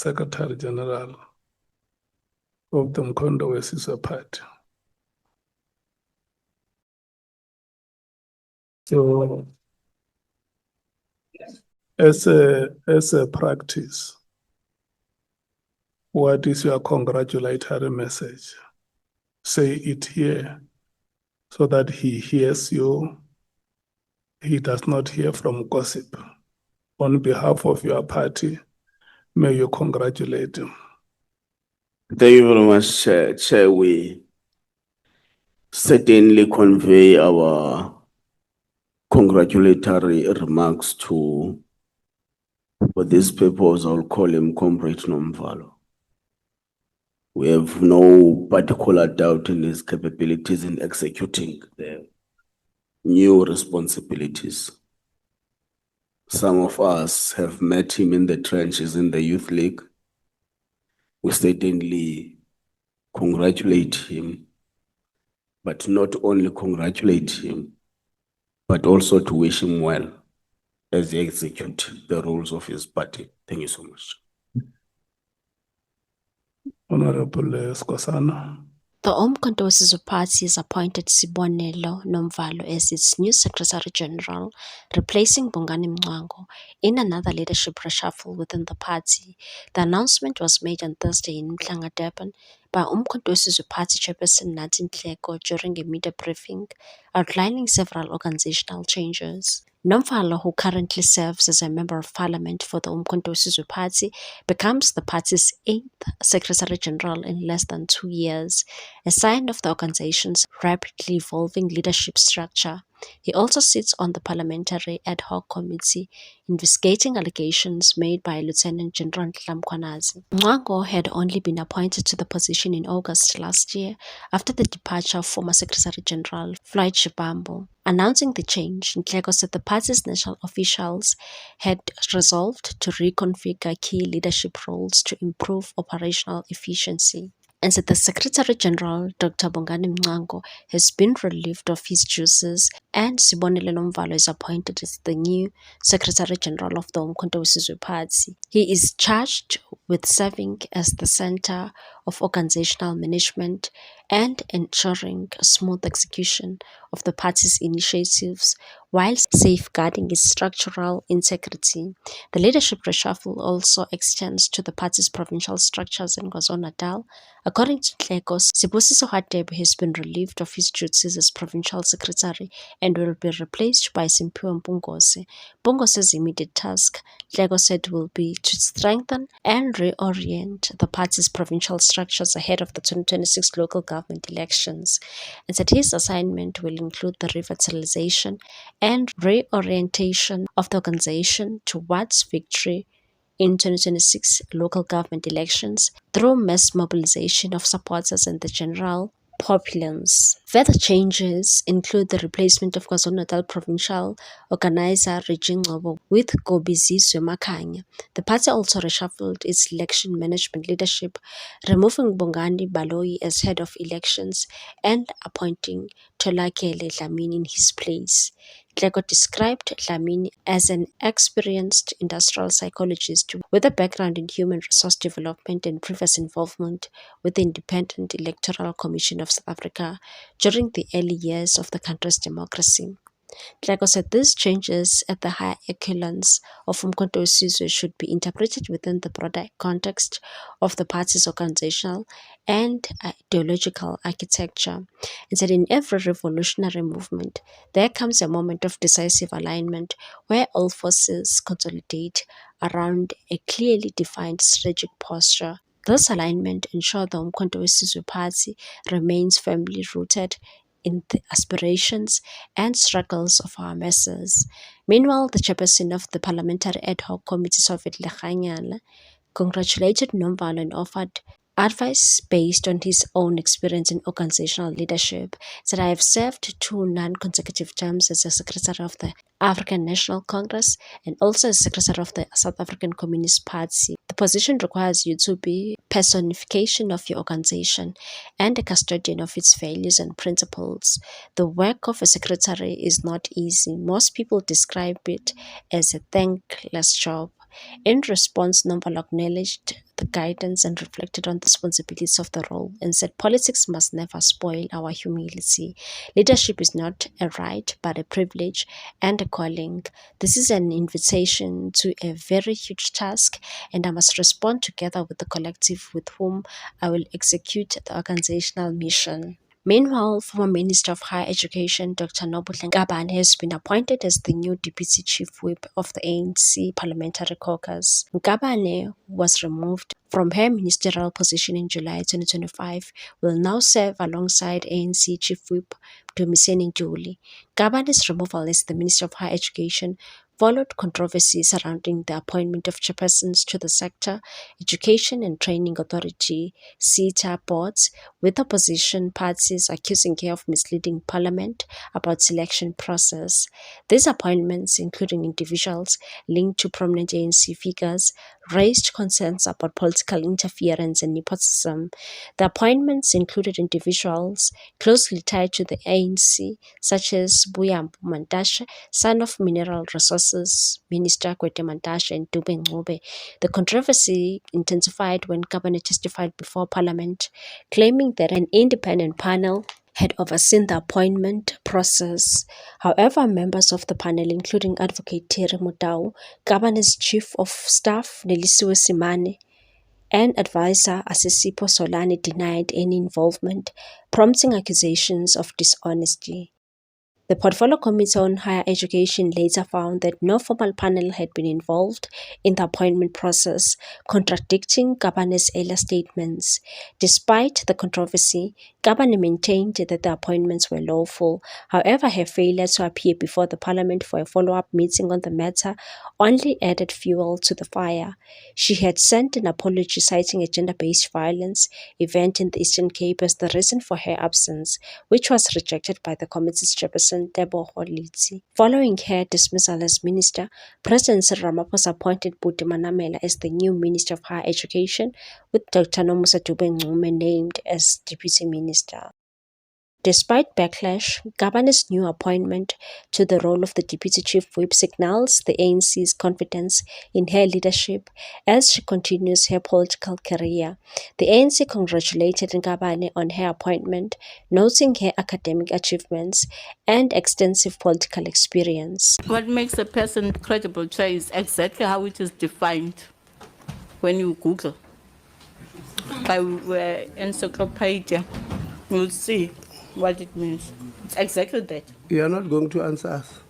Secretary General of the Mkondo Wesizwe Party. So, as a practice, what is your congratulatory message? Say it here so that he hears you. He does not hear from gossip. On behalf of your party, may you congratulate him. Thank you very much, Chair. We certainly convey our congratulatory remarks to, for this purpose, I'll call him Comrade Nomvalo. We have no particular doubt in his capabilities in executing the new responsibilities. Some of us have met him in the trenches in the Youth League. We certainly congratulate him, but not only congratulate him, but also to wish him well as he executes the roles of his party. Thank you so much. Honorable Skosana. The Umkhonto Wesizwe Party has appointed Sibonelo Nomvalo as its new Secretary General, replacing Bongani Mngcango in another leadership reshuffle within the party. The announcement was made on Thursday in Mhlanga, Durban, by Umkhonto Wesizwe Party Chairperson Nathi Nhleko during a media briefing outlining several organizational changes. Nomvalo, who currently serves as a Member of Parliament for the Umkhonto Wesizwe Party, becomes the party's 8th Secretary General in less than 2 years, a sign of the organization's rapidly evolving leadership structure. He also sits on the Parliamentary Ad Hoc Committee investigating allegations made by Lieutenant General Nhlanhla Mkhwanazi. Mngcango had only been appointed to the position in August last year after the departure of former Secretary General Floyd Shivambu. Announcing the change, Nhleko said the party's national officials had resolved to reconfigure key leadership roles to improve operational efficiency, and said the Secretary General, Dr. Bongani Mngcango, has been relieved of his duties, and Sibonelo Nomvalo is appointed as the new Secretary General of the Umkhonto Wesizwe Party. He is charged with serving as the center of organizational management and ensuring a smooth execution of the party's initiatives while safeguarding its structural integrity. The leadership reshuffle also extends to the party's provincial structures in KwaZulu-Natal. According to Nhleko, Sibusiso Hadebe has been relieved of his duties as provincial secretary and will be replaced by Simphiwe Mpungose. Mpungose's immediate task, Nhleko said, will be to strengthen and reorient the party's provincial structures ahead of the 2026 local government elections, and said his assignment will include the revitalization and reorientation of the organization towards victory in 2026 local government elections through mass mobilization of supporters and the general populace. Further changes include the replacement of KwaZulu-Natal provincial organizer Reggie Ngcobo with Kobiziswe Makhanya. The party also reshuffled its election management leadership, removing Bongani Baloyi as head of elections and appointing Tolakele Dlamini in his place. Nhleko described Dlamini as an experienced industrial psychologist with a background in human resource development and previous involvement with the Independent Electoral Commission of South Africa during the early years of the country's democracy. Nhleko said these changes at the higher echelons of Umkhonto Wesizwe should be interpreted within the broader context of the party's organizational and ideological architecture, and said in every revolutionary movement, there comes a moment of decisive alignment where all forces consolidate around a clearly defined strategic posture. This alignment ensures the Umkhonto Wesizwe Party remains firmly rooted in the aspirations and struggles of our masses. Meanwhile, the chairperson of the Parliamentary Ad Hoc Committee, Soviet Lekganyala, congratulated Nomvalo and offered advice based on his own experience in organizational leadership. Said, I have served 2 non-consecutive terms as a secretary of the African National Congress and also as secretary of the South African Communist Party. The position requires you to be personification of your organization and a custodian of its values and principles. The work of a secretary is not easy. Most people describe it as a thankless job. In response, Nomvalo acknowledged the guidance and reflected on the responsibilities of the role and said politics must never spoil our humility. Leadership is not a right but a privilege and a calling. This is an invitation to a very huge task, and I must respond together with the collective with whom I will execute the organizational mission. Meanwhile, former Minister of Higher Education Dr. Nobuhle Ngabane has been appointed as the new Deputy Chief Whip of the ANC Parliamentary Caucus. Ngabane was removed from her ministerial position in July 2025, will now serve alongside ANC Chief Whip Dumiseni Nduli. Ngabane's removal as the Minister of Higher Education followed controversy surrounding the appointment of chairpersons to the Sector Education and Training Authority (SETA) boards, with opposition parties accusing her of misleading Parliament about selection process. These appointments, including individuals linked to prominent ANC figures, raised concerns about political interference and nepotism. The appointments included individuals closely tied to the ANC, such as Buyambu Mantashe, son of Mineral Resources Minister Gwede Mantashe, and Dube Ngcobe. The controversy intensified when Ngabane testified before Parliament, claiming that an independent panel had overseen the appointment process. However, members of the panel, including Advocate Thierry Motau, Ngabane's Chief of Staff Nelisiwe Simane, and advisor Asisipo Solani, denied any involvement, prompting accusations of dishonesty. The Portfolio Committee on Higher Education later found that no formal panel had been involved in the appointment process, contradicting Ngabane's earlier statements. Despite the controversy, Ngabane maintained that the appointments were lawful. However, her failure to appear before the Parliament for a follow-up meeting on the matter only added fuel to the fire. She had sent an apology citing a gender-based violence event in the Eastern Cape as the reason for her absence, which was rejected by the committee's chairperson Teboho Litsi. Following her dismissal as minister, President Cyril Ramaphosa appointed Buti Manamela as the new Minister of Higher Education, with Dr. Nomusa Dube Ngcume named as Deputy Minister. Despite backlash, Ngabane's new appointment to the role of the Deputy Chief Whip signals the ANC's confidence in her leadership as she continues her political career. The ANC congratulated Ngabane on her appointment, noting her academic achievements and extensive political experience. What makes a person credible is exactly how it is defined when you Google. By encyclopedia, you'll see what it means. It's exactly that. You are not going to answer us.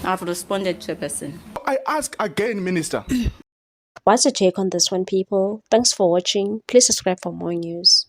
I've responded to a person. I ask again, Minister. What's your take on this one, people? Thanks for watching. Please subscribe for more news.